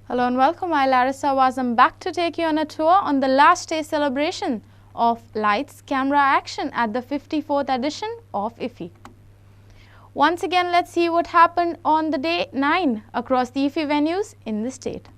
Hello and welcome. I'm Larissa Was. I'm back to take you on a tour on the last day celebration of Lights, Camera, Action at the 54th edition of IFFI. Once again, let's see what happened on the day 9 across the IFFI venues in the state.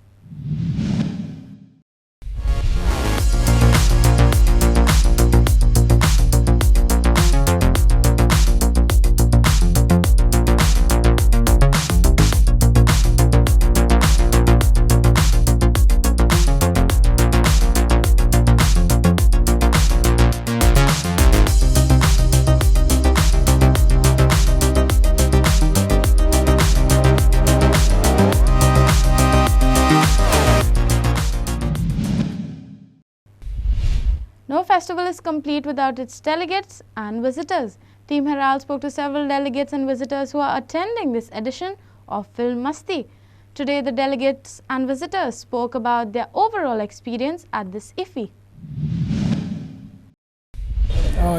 No festival is complete without its delegates and visitors. Team Herald spoke to several delegates and visitors who are attending this edition of Film Masti. Today, the delegates and visitors spoke about their overall experience at this IFFI.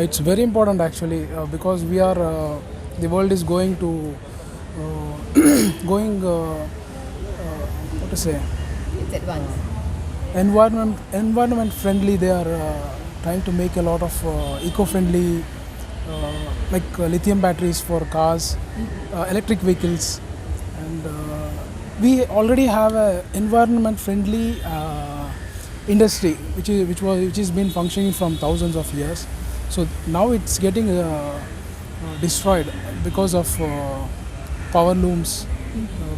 It's very important actually because we are the world is going to what to say, It's advanced. environment friendly. They are trying to make a lot of eco-friendly like lithium batteries for cars, electric vehicles, and we already have a environment friendly industry which has been functioning from thousands of years. So now it's getting destroyed because of power looms.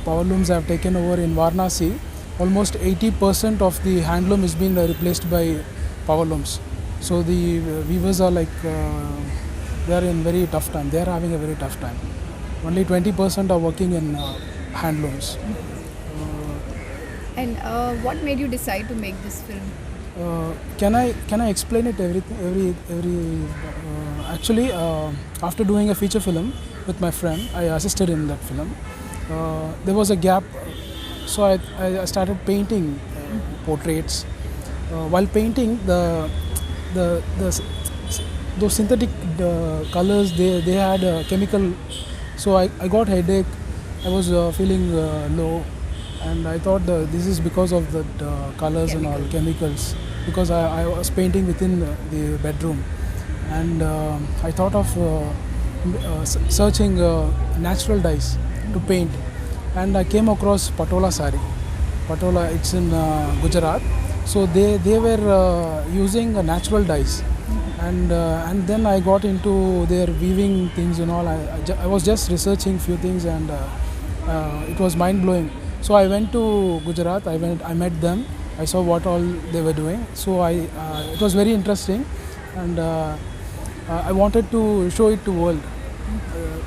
Power looms have taken over in Varanasi. Almost 80% of the handloom is being replaced by power looms. So the weavers are like they are in very tough time. They are having a very tough time. Only 20% are working in handlooms. And what made you decide to make this film? Can I explain it actually after doing a feature film with my friend, I assisted in that film. There was a gap, so I started painting portraits. While painting, those synthetic colors, they had a chemical, so I got headache. I was feeling low, and I thought this is because of the colors and all chemicals, because I was painting within the bedroom, and I thought of searching natural dyes to paint, and I came across Patola sari. Patola, it's in Gujarat, so they were using natural dyes, and then I got into their weaving things and all. I was just researching few things, and it was mind blowing. So I went to Gujarat. I met them. I saw what all they were doing. So it was very interesting, and I wanted to show it to world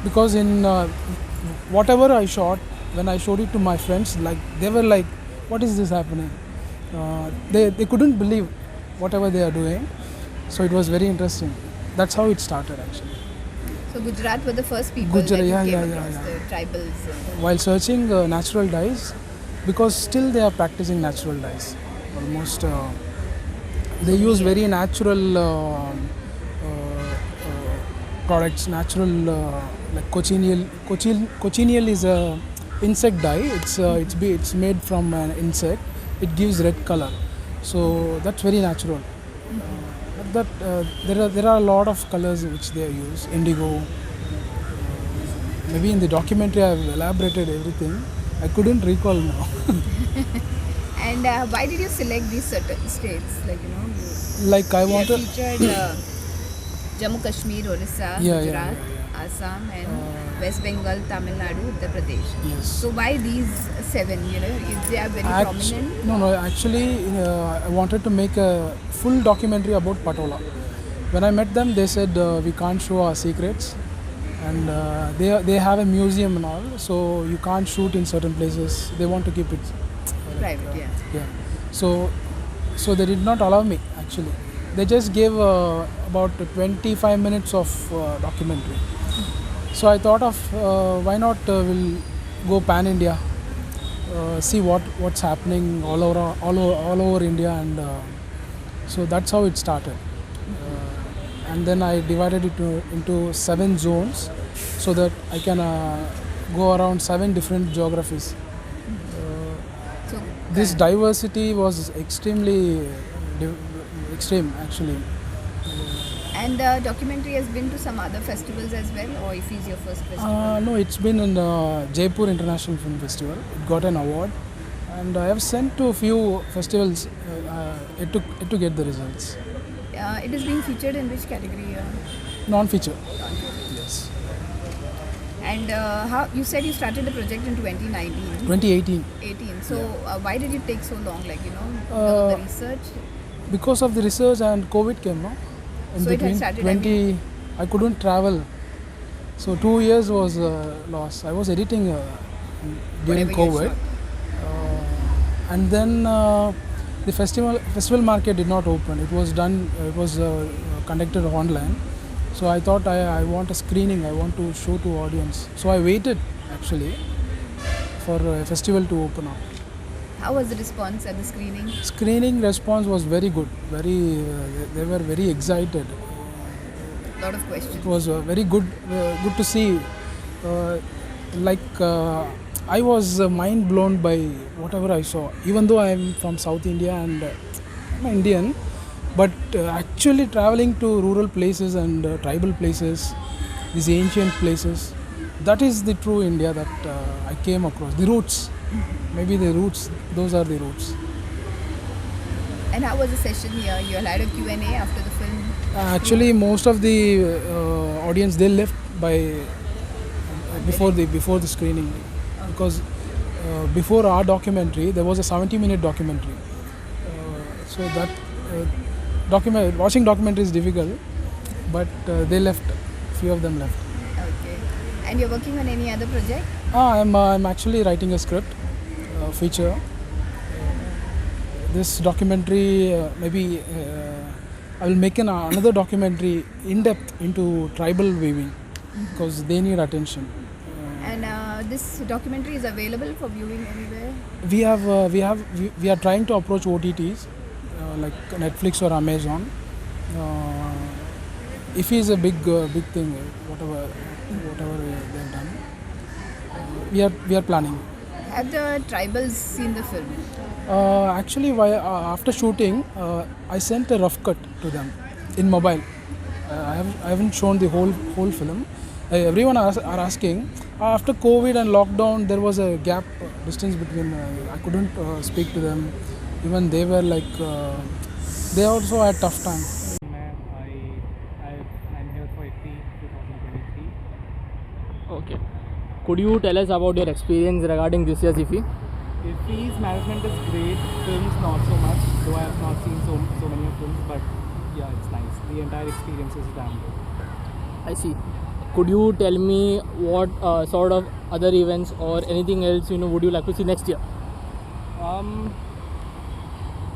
because in whatever I shot, when I showed it to my friends, like they were like, "What is this happening?" They couldn't believe whatever they are doing. So it was very interesting. That's how it started actually. So Gujarat were the first people that you came across, the tribals. While searching natural dyes, because still they are practicing natural dyes. Almost they use very natural products, natural like cochineal. Cochineal is a insect dye. It's made from an insect. It gives red color, so that's very natural. But there are a lot of colors which they use. Indigo. Maybe in the documentary I have elaborated everything. I couldn't recall now. And why did you select these certain states? Like Like I you wanted. featured Jammu Kashmir, Orissa, Gujarat, Assam, and West Bengal, Tamil Nadu, Uttar Pradesh. Yes. So why these 7? If they are very prominent. No. Actually, I wanted to make a full documentary about Patola. When I met them, they said we can't show our secrets, and they have a museum and all, so you can't shoot in certain places. They want to keep it Private, yeah. So they did not allow me actually. They just gave about 25 minutes of documentary. So I thought of why not we'll go pan India, see what's happening all over India, and so that's how it started. And then I divided it into 7 zones so that I can go around 7 different geographies. So, This diversity was extremely extreme actually. and the documentary has been to some other festivals as well, or IFFI is your first festival? No, it's been in Jaipur International Film Festival. It got an award, and I have sent to a few festivals to get the results. It is being featured in which category? Non-feature. Yes. And how you said you started the project in 2019? 2018. 18. So why did it take so long? Like Uh, the research. Because of the research and COVID came, no? In So it had between, started 20, I couldn't travel. So 2 years was lost. I was editing during Whatever you COVID. shot. And then the festival market did not open. It was done. It was conducted online. So I thought I want a screening. I want to show to audience. So I waited actually for a festival to open up. How was the response at the screening? Screening response was very good. They were very excited. Lot of questions. It was very good to see. I was mind blown by whatever I saw. Even though I am from South India and I'm Indian, but actually traveling to rural places and tribal places, these ancient places, that is the true India that I came across. The roots, maybe the roots. Those are the roots. And how was the session here? You had a Q&A after the film? Actually, most of the audience, they left by before the screening, because before our documentary there was a 70-minute documentary. So that watching documentary is difficult, but they left. Few of them left. Okay. And you're working on any other project? I'm actually writing a script, feature. This documentary, maybe I will make another documentary in depth into tribal weaving, because they need attention. And this documentary is available for viewing anywhere? We are trying to approach OTTs like Netflix or Amazon. IFFI is a big thing. Whatever they've done, we are planning. Have the tribals seen the film? Actually, after shooting, I sent a rough cut to them in mobile. I haven't shown the whole film. Everyone are asking. After COVID and lockdown, there was a gap distance between. I couldn't speak to them. Even they were like, they also had tough time. I'm here for IFFI 2023. Okay. Could you tell us about your experience regarding this year's IFFI? IFFI's management is great, films not so much, though I have not seen so many of films, but yeah, it's nice. The entire experience is damn good. I see. Could you tell me what sort of other events or anything else would you like to see next year?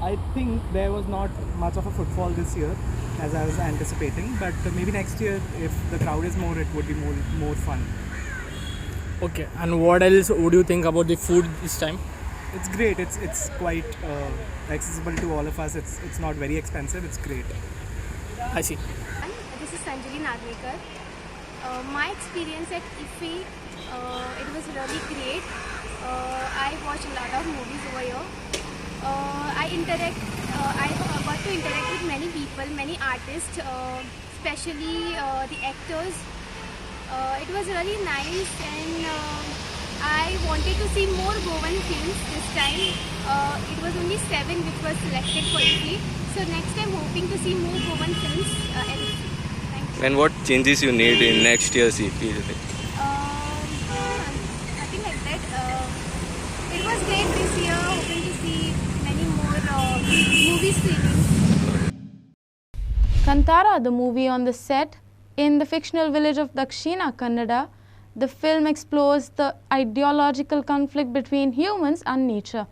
I think there was not much of a footfall this year as I was anticipating, but maybe next year, if the crowd is more, it would be more fun. Okay. And what else would you think about the food this time? It's great. It's quite accessible to all of us. It's not very expensive. It's great. I see. This is Sanjali Narvekar. My experience at IFFI, it was really great. I watched a lot of movies over here. I got to interact with many people, many artists, especially the actors. It was really nice, and I wanted to see more Goan films this time. It was only 7 which was selected for IFFI. So next time hoping to see more Goan films at IFFI. Thank you. And what changes you need in next year's IFFI? Nothing like that. It was great this year, hoping to see many more movie screenings. Kantara, the movie on the set in the fictional village of Dakshina Kannada, the film explores the ideological conflict between humans and nature.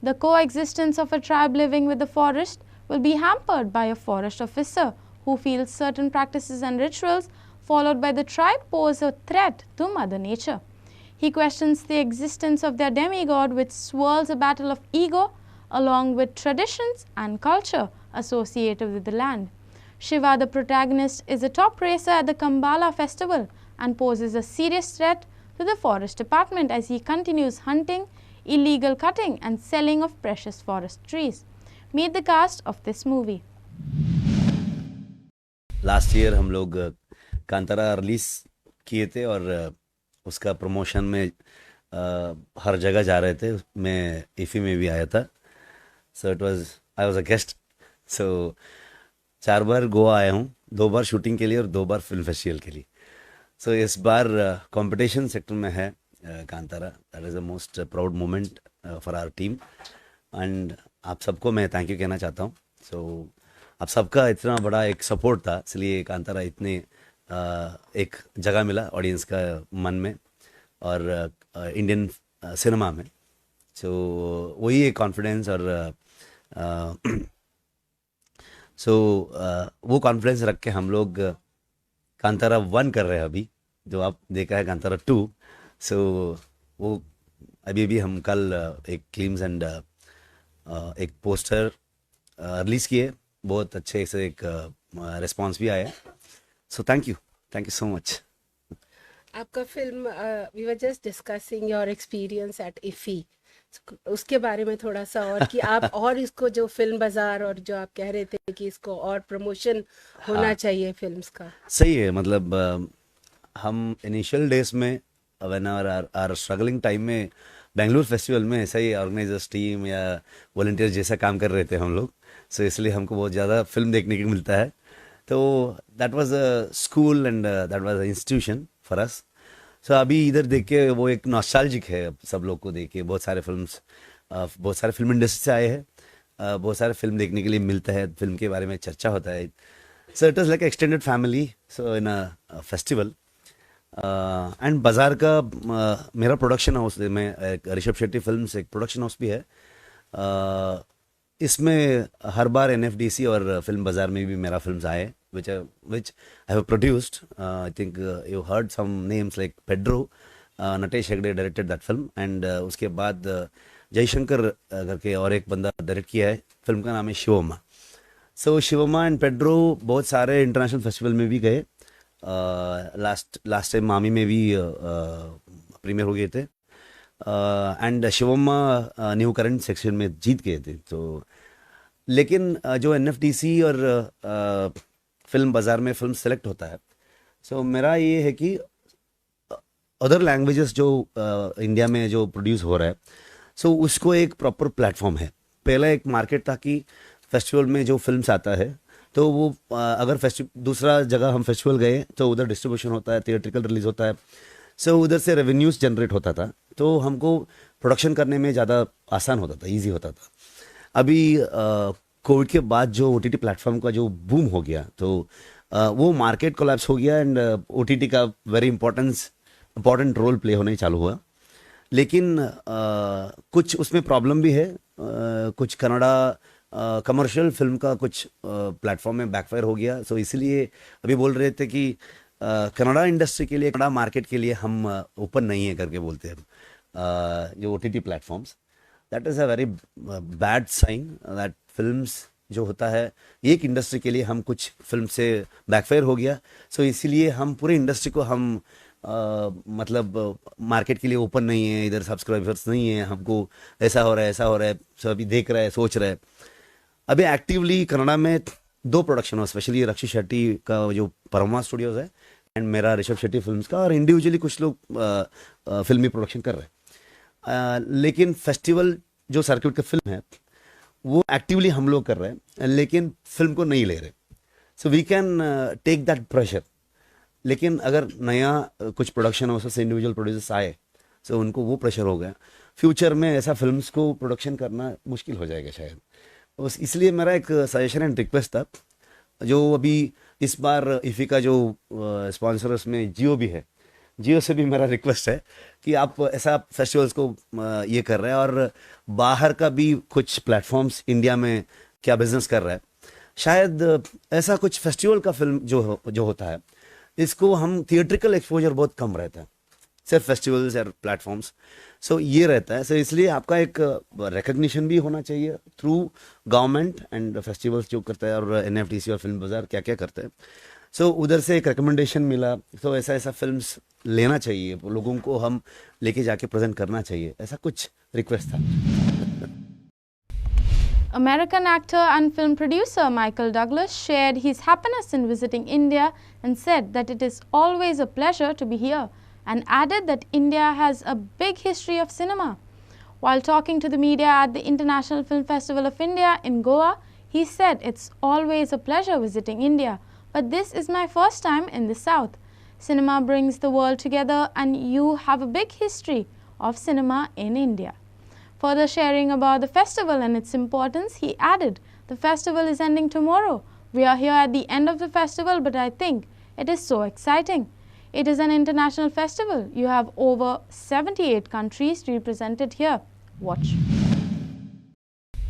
The coexistence of a tribe living with the forest will be hampered by a forest officer who feels certain practices and rituals followed by the tribe pose a threat to Mother Nature. He questions the existence of their demigod, which swirls a battle of ego along with traditions and culture associated with the land. Shiva, the protagonist, is a top racer at the Kambala festival and poses a serious threat to the forest department as he continues hunting illegal cutting and selling of precious forest trees. Meet the cast of this movie. Last year हम लोग Kantara release किए थे और उसका promotion में हर जगह जा रहे थे. मैं इफ़ी में भी आया था. सो आई वाज अ गेस्ट. सो 4 बार गोवा आया हूँ, 2 बार शूटिंग के लिए और 2 बार फिल्म फेस्टिवल के लिए. सो इस बार कंपटीशन सेक्टर में है Kantara. That is the most proud moment for our team. And आप सबको मैं थैंक यू कहना चाहता हूँ. सो आप सबका इतना बड़ा एक सपोर्ट था, इसलिए कांतारा इतने एक जगह मिला ऑडियंस का मन में और इंडियन सिनेमा में. सो वही एक कॉन्फिडेंस और वो कॉन्फिडेंस रख के हम लोग कांतारा 1 कर रहे हैं अभी, जो आप देखा है कांतारा 2. सो वो अभी भी हम कल एक क्लिम्स एंड एक पोस्टर रिलीज़ किए. बहुत अच्छे से एक रिस्पॉन्स भी आया. So thank you so much. आपका film we were just discussing your experience at IFFI, उसके बारे में थोड़ा सा और कि आप और इसको जो फिल्म बाजार और जो आप कह रहे थे कि इसको और प्रमोशन होना चाहिए फिल्म्स का. सही है. मतलब हम इनिशियल डेज में व्हेन आर स्ट्रगलिंग टाइम में बेंगलुरु फेस्टिवल में ऐसा ही ऑर्गेनाइजर्स टीम या वॉलंटियर्स जैसा काम कर रहे थे हम लोग. सो इसलिए हमको बहुत ज़्यादा फिल्म देखने को मिलता है. तो that was a school and that was a institution for us. So अभी इधर देख के वो एक नॉस्टैल्जिक है सब लोग को देख के. बहुत सारे फिल्म इंडस्ट्री से आए हैं. बहुत सारे फिल्म देखने के लिए मिलता है, फिल्म के बारे में चर्चा होता है. So it was like extended family so in a festival. And बाज़ार का मेरा प्रोडक्शन हाउस में एक ऋषभ शेट्टी फिल्म्स एक प्रोडक्शन हाउस भी है. इसमें हर बार NFDC और फिल्म बाज़ार में भी मेरा फिल्म्स आए which I have produced. I think you heard some names like Pedro. Natesh Hegde directed that film and उसके बाद जयशंकर करके और एक बंदा डायरेक्ट किया है. फिल्म का नाम है शिवमा. सो शिवमा एंड पेड्रो बहुत सारे इंटरनेशनल फेस्टिवल में भी गए. लास्ट टाइम मामी में भी प्रीमियर हो गए थे. एंड शिवमा न्यू करंट सेक्शन में जीत गए थे. तो लेकिन जो NFDC और फिल्म बाज़ार में फिल्म सेलेक्ट होता है, सो मेरा ये है कि अदर लैंग्वेजेस जो इंडिया में जो प्रोड्यूस हो रहा है, सो उसको एक प्रॉपर प्लेटफॉर्म है. पहला एक मार्केट था कि फेस्टिवल में जो फिल्म्स आता है तो वो अगर दूसरा जगह हम फेस्टिवल गए तो उधर डिस्ट्रीब्यूशन होता है, थिएट्रिकल रिलीज होता है. सो उधर से रेवेन्यूज़ जनरेट होता था, तो हमको प्रोडक्शन करने में ज़्यादा आसान होता था, ईजी होता था. अभी कोविड के बाद जो OTT प्लेटफॉर्म का जो बूम हो गया, तो वो मार्केट कोलैप्स हो गया एंड OTT का वेरी इम्पोर्टेंट रोल प्ले होने चालू हुआ. लेकिन कुछ उसमें प्रॉब्लम भी है. कुछ कन्नड़ा कमर्शियल फिल्म का कुछ प्लेटफॉर्म में बैकफायर हो गया. सो इसलिए अभी बोल रहे थे कि कन्नड़ा इंडस्ट्री के लिए, कन्नड़ा मार्केट के लिए हम ओपन नहीं है करके बोलते हैं जो OTT platforms. That is a very bad sign that films जो होता है एक इंडस्ट्री के लिए हम कुछ फिल्म से बैकफायर हो गया. सो इसीलिए हम पूरे इंडस्ट्री को हम मतलब मार्केट के लिए ओपन नहीं है, इधर सब्सक्राइबर्स नहीं है, हमको ऐसा हो रहा है. सो अभी देख रहा है, सोच रहा है. अभी एक्टिवली कन्नड़ा में 2 प्रोडक्शन हो, स्पेशली ऋषभ शेट्टी का जो परमा स्टूडियोज है एंड मेरा ऋषभ शेट्टी फिल्म्स का, और इंडिविजुअली कुछ लोग फिल्मी प्रोडक्शन कर रहे हैं. लेकिन फेस्टिवल जो सर्किट का फिल्म है वो एक्टिवली हम लोग कर रहे हैं, लेकिन फिल्म को नहीं ले रहे. So we can take that pressure. लेकिन अगर नया कुछ प्रोडक्शन हाउस से इंडिविजुअल प्रोड्यूसर्स आए, सो उनको वो प्रेशर हो गया. फ्यूचर में ऐसा फिल्म्स को प्रोडक्शन करना मुश्किल हो जाएगा शायद. बस इसलिए मेरा एक सजेशन एंड रिक्वेस्ट था, जो अभी इस बार इफ़ी का जो स्पॉन्सर उसमें जियो भी है, जियो से भी मेरा रिक्वेस्ट है कि आप ऐसा फेस्टिवल्स को ये कर रहे हैं और बाहर का भी कुछ प्लेटफॉर्म्स इंडिया में क्या बिजनेस कर रहा है, शायद ऐसा कुछ फेस्टिवल का फिल्म जो होता है, इसको हम थिएट्रिकल एक्सपोजर बहुत कम रहता है, सिर्फ फेस्टिवल्स और प्लेटफॉर्म्स. सो ये रहता है. सो इसलिए आपका एक रिकग्निशन भी होना चाहिए थ्रू गवर्नमेंट एंड फेस्टिवल्स जो करता है, और NFDC और फिल्म बाज़ार क्या क्या करते हैं. सो उधर से एक रिकमेंडेशन मिला, तो ऐसा फिल्म्स लेना चाहिए, लोगों को हम लेके जाके प्रेजेंट करना चाहिए. ऐसा कुछ request था. American actor and film producer Michael Douglas shared his happiness in visiting India and said that it is always a pleasure to be here, and added that India has a big history of cinema. While talking to the media at the International Film Festival of India in Goa, he said, "It's always a pleasure visiting India, but this is my first time in the South. Cinema brings the world together and you have a big history of cinema in India." Further sharing about the festival and its importance, he added, "The festival is ending tomorrow. We are here at the end of the festival, but I think it is so exciting. It is an international festival. You have over 78 countries represented here. Watch."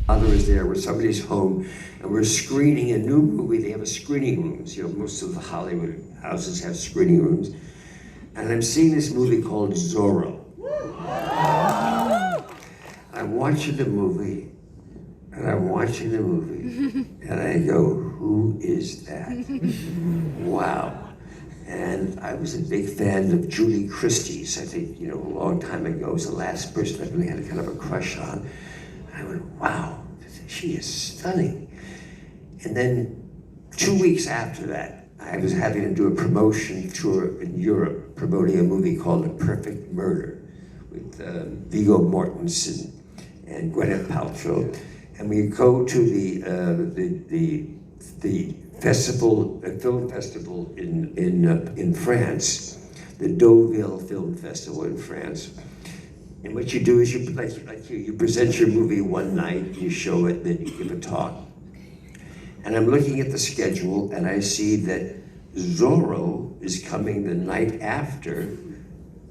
Father is there where somebody's home and we're screening a new movie. They have a screening rooms. You know, most of the Hollywood houses have screening rooms. And I'm seeing this movie called Zorro. I'm watching the movie, and I'm watching the movie, and I go, who is that? Wow. And I was a big fan of Julie Christie's. I think, you know, a long time ago was the last person I really had a kind of a crush on. I went, wow, she is stunning. And then 2 weeks after that, I was having to do a promotion tour in Europe, promoting a movie called The Perfect Murder with Viggo Mortensen and Gwyneth Paltrow. And we go to the festival, a film festival in France, the Deauville Film Festival in France. And what you do is you present your movie one night, you show it, then you give a talk. And I'm looking at the schedule and I see that Zorro is coming the night after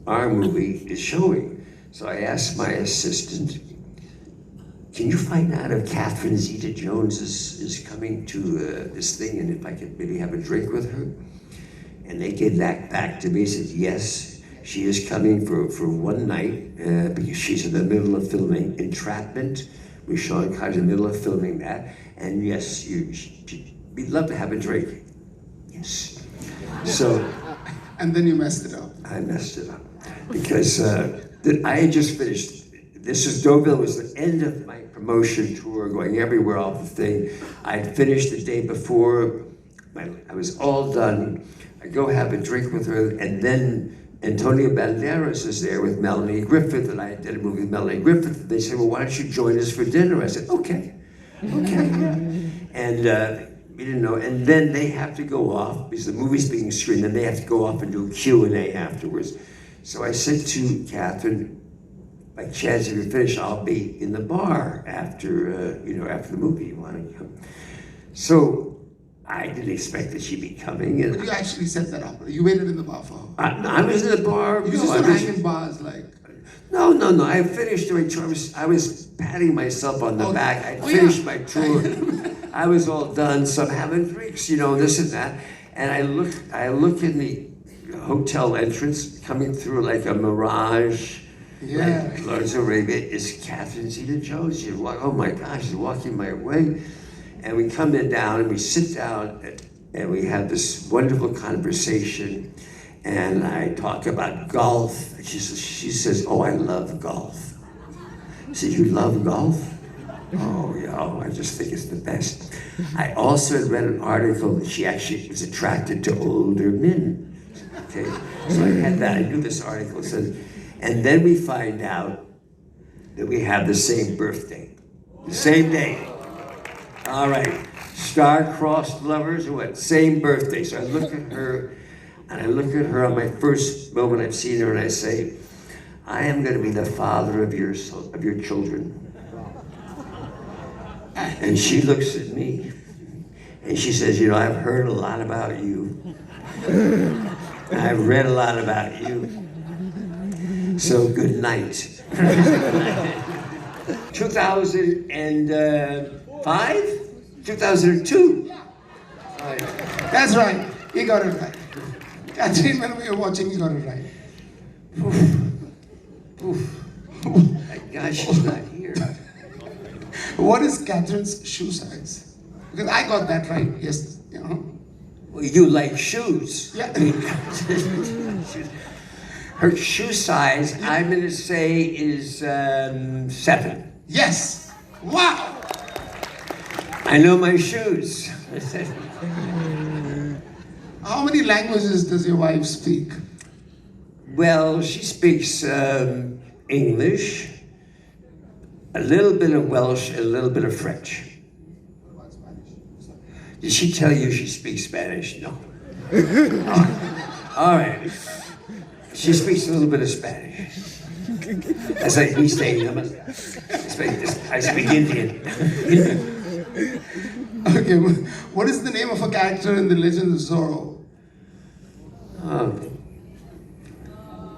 our movie is showing. So I asked my assistant, can you find out if Catherine Zeta-Jones is coming to this thing and if I could maybe have a drink with her? And they came back to me and said, yes, she is coming for one night because she's in the middle of filming Entrapment with Sean Connery, in the middle of filming that. And yes, we'd love to have a drink. Yes. So. And then you messed it up. I messed it up because I had just finished. Deauville was the end of my promotion tour, going everywhere off the thing. I'd finished the day before. I was all done. I go have a drink with her, and then Antonio Banderas is there with Melanie Griffith, and I did a movie with Melanie Griffith. They said, well, why don't you join us for dinner? I said, okay. And we didn't know. And then they have to go off, because the movie's being screened, and they have to go off and do a Q&A afterwards. So I said to Catherine, by chance, if you finish, I'll be in the bar after, after the movie. You want to come? So I didn't expect that she'd be coming. And you actually set that up. You waited in the bar for her. I was in the bar. You just don't hang in bars like. No. I finished doing tour. I was patting myself on the back. I finished my tour. I was all done. So I'm having drinks, this and that. And I look in the hotel entrance, coming through like a mirage. Yeah. Like Lawrence Arabia is Catherine Zeta-Jones. She's oh my gosh, she's walking my way. And we come in down and we sit down and we have this wonderful conversation. And I talk about golf. She says, oh, I love golf. I said, you love golf? Oh, yeah, I just think it's the best. I also had read an article that she actually was attracted to older men. Okay, so I had that. I knew this article said, and then we find out that we have the same birthday, the same day. All right, star-crossed lovers, what? Same birthday. So I look at her, and I look at her on my first moment I've seen her, and I say, I am going to be the father of your children. And she looks at me, and she says, I've heard a lot about you. I've read a lot about you. So good night. 2005? 2002? That's right. He got it right. Catherine, when we were watching, he got it right. Thank God she's not here. What is Catherine's shoe size? Because I got that right. Yes, Well, you like shoes. Yeah. Her shoe size, I'm going to say, is 7. Yes. Wow. I know my shoes. How many languages does your wife speak? Well, she speaks English, a little bit of Welsh, and a little bit of French. What about Spanish? Did she tell you she speaks Spanish? No. All right. She speaks a little bit of Spanish. That's like me saying, I speak Indian. Okay, what is the name of a character in The Legend of Zorro?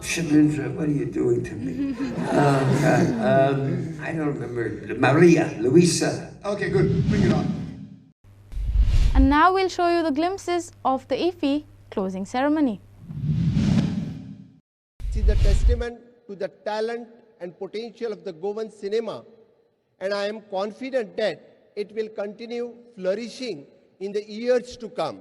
Shamindra, what are you doing to me? I don't remember. Maria, Luisa. Okay, good. Bring it on. And now we'll show you the glimpses of the IFFI closing ceremony. It is a testament to the talent and potential of the Goan cinema, and I am confident that it will continue flourishing in the years to come.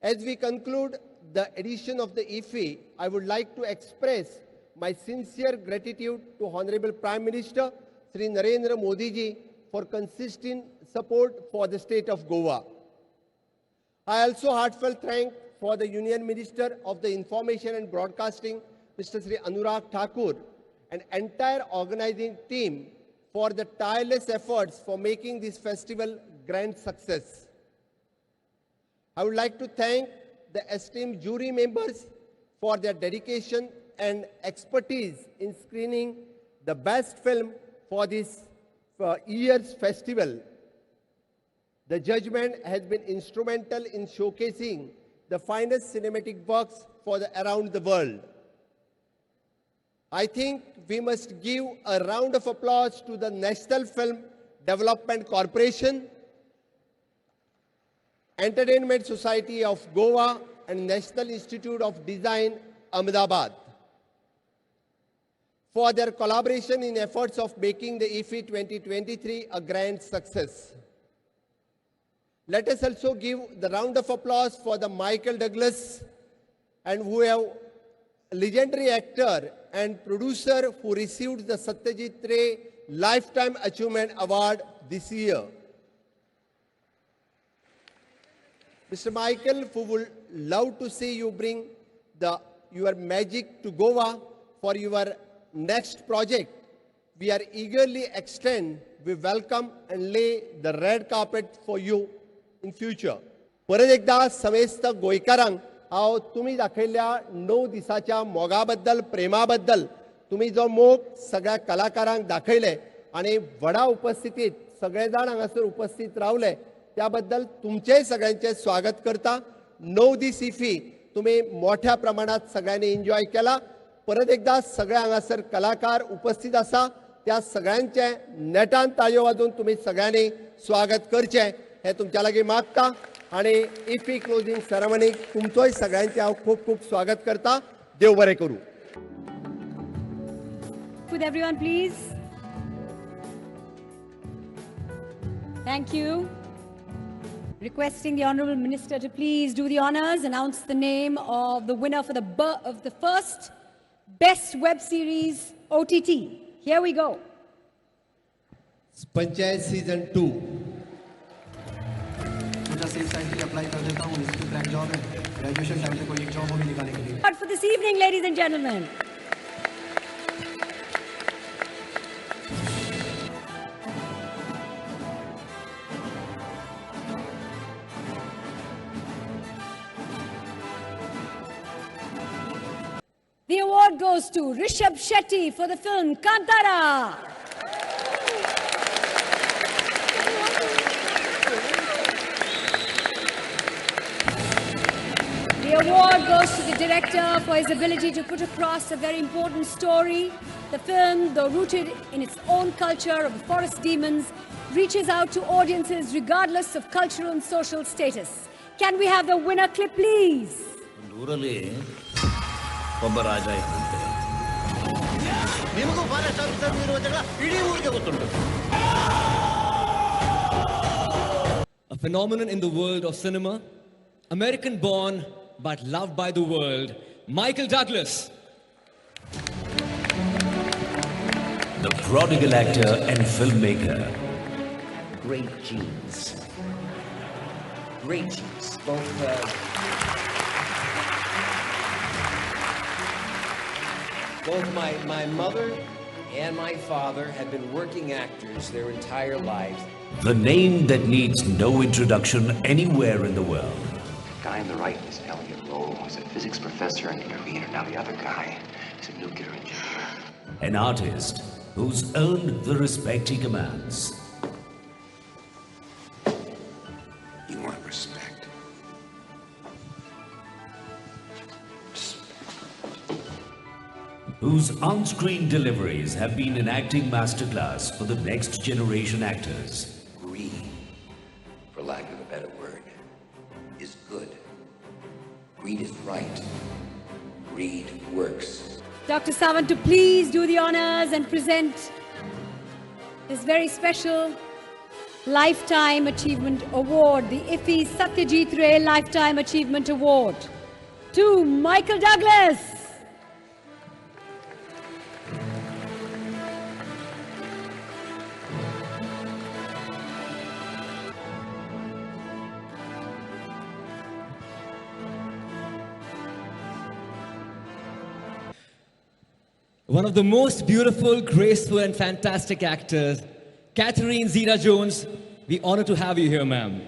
As we conclude the edition of the IFFI, I would like to express my sincere gratitude to Honorable Prime Minister Sri Narendra Modi ji for consistent support for the state of Goa. I also heartfelt thank for the Union Minister of the Information and Broadcasting, Mr. Sri Anurag Thakur, and entire organizing team for the tireless efforts for making this festival grand success. I would like to thank the esteemed jury members for their dedication and expertise in screening the best film for this year's festival. The judgment has been instrumental in showcasing the finest cinematic works for around the world. I think we must give a round of applause to the National Film Development Corporation, Entertainment Society of Goa, and National Institute of Design, Ahmedabad, for their collaboration in efforts of making the IFFI 2023 a grand success. Let us also give the round of applause for the Michael Douglas, and who have legendary actor and producer who received the Satyajit Ray Lifetime Achievement Award this year. Mr. Michael, who would love to see you bring your magic to Goa for your next project. We are eagerly extend, we welcome and lay the red carpet for you in future. परत एकदा समेस्त गोयकारांक हांव तुमी दाखयल्ल्या 9 दिसाच्या मोगाबद्दल प्रेमाबद्दल तुमी जो मोग सगळ्या कलाकारांक दाखयले आणि व्हडा उपस्थितीत सगळे जाण हांगासर उपस्थित रावले त्याबद्दल तुमचे सगळ्यांचे स्वागत करता. 9 दीस IFFI तुम्ही मोठ्या प्रमाणात सगळ्यांनी एन्जॉय केला. परत एकदा सगळे हांगासर कलाकार उपस्थित आसा त्या सगळ्यांचे नेटान ताळयो वाजोवन तुम्ही सगळ्यांनी स्वागत करचे हे तुमच्या लागीं मागता आणि IFFI क्लोजिंग सेरेमनीक तुमचोय सगळ्यांचे हांव खूप खूप स्वागत करता. देव बरें करूं. Would everyone please? Thank you. Requesting the Honourable Minister to please do the honours, announce the name of the winner for the first Best Web Series OTT. Here we go. Panchayat Season 2. Apply कर देता हूँ. इसकी crack job है. Graduation time से कोई एक job होगी निकालने के लिए. For this evening, ladies and gentlemen. The award goes to Rishabh Shetty for the film Kantara. The award goes to the director for his ability to put across a very important story. The film, though rooted in its own culture of the forest demons, reaches out to audiences regardless of cultural and social status. Can we have the winner clip, please? A phenomenon in the world of cinema, American-born but loved by the world, Michael Douglas. The prodigal actor and filmmaker. Great genes. Great genes. Both my mother and my father have been working actors their entire lives. The name that needs no introduction anywhere in the world. The guy on the right is Elliot Lowell, who's a physics professor and intervener. Now the other guy is a nuclear engineer. An artist who's earned the respect he commands. You want respect. Whose on-screen deliveries have been an acting masterclass for the next generation actors. Greed, for lack of a better word, is good. Greed is right. Greed works. Dr. Sawant, to please do the honors and present this very special Lifetime Achievement Award, the IFFI Satyajit Ray Lifetime Achievement Award, to Michael Douglas. One of the most beautiful, graceful and fantastic actors, Catherine Zeta-Jones. We honor to have you here, ma'am.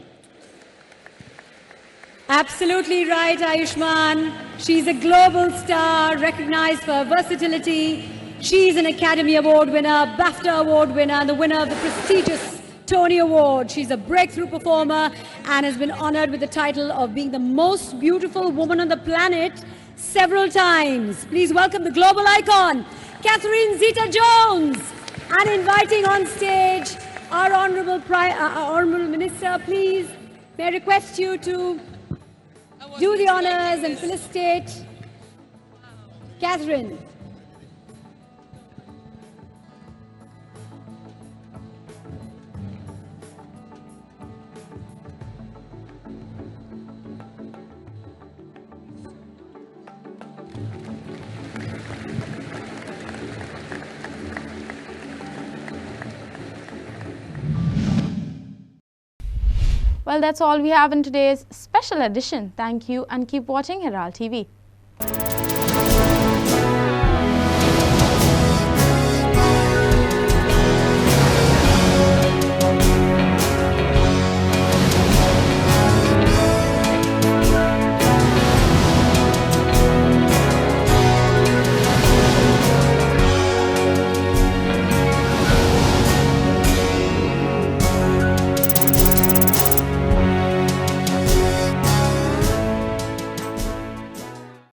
Absolutely right, Ayushman. She's a global star, recognized for her versatility. She's an Academy Award winner, BAFTA Award winner, and the winner of the prestigious Tony Award. She's a breakthrough performer and has been honored with the title of being the most beautiful woman on the planet several times. Please welcome the global icon, Catherine Zeta-Jones, and inviting on stage our Honorable Minister. Please, may I request you to do the honors and felicitate Catherine. Well, that's all we have in today's special edition. Thank you and keep watching Herald TV.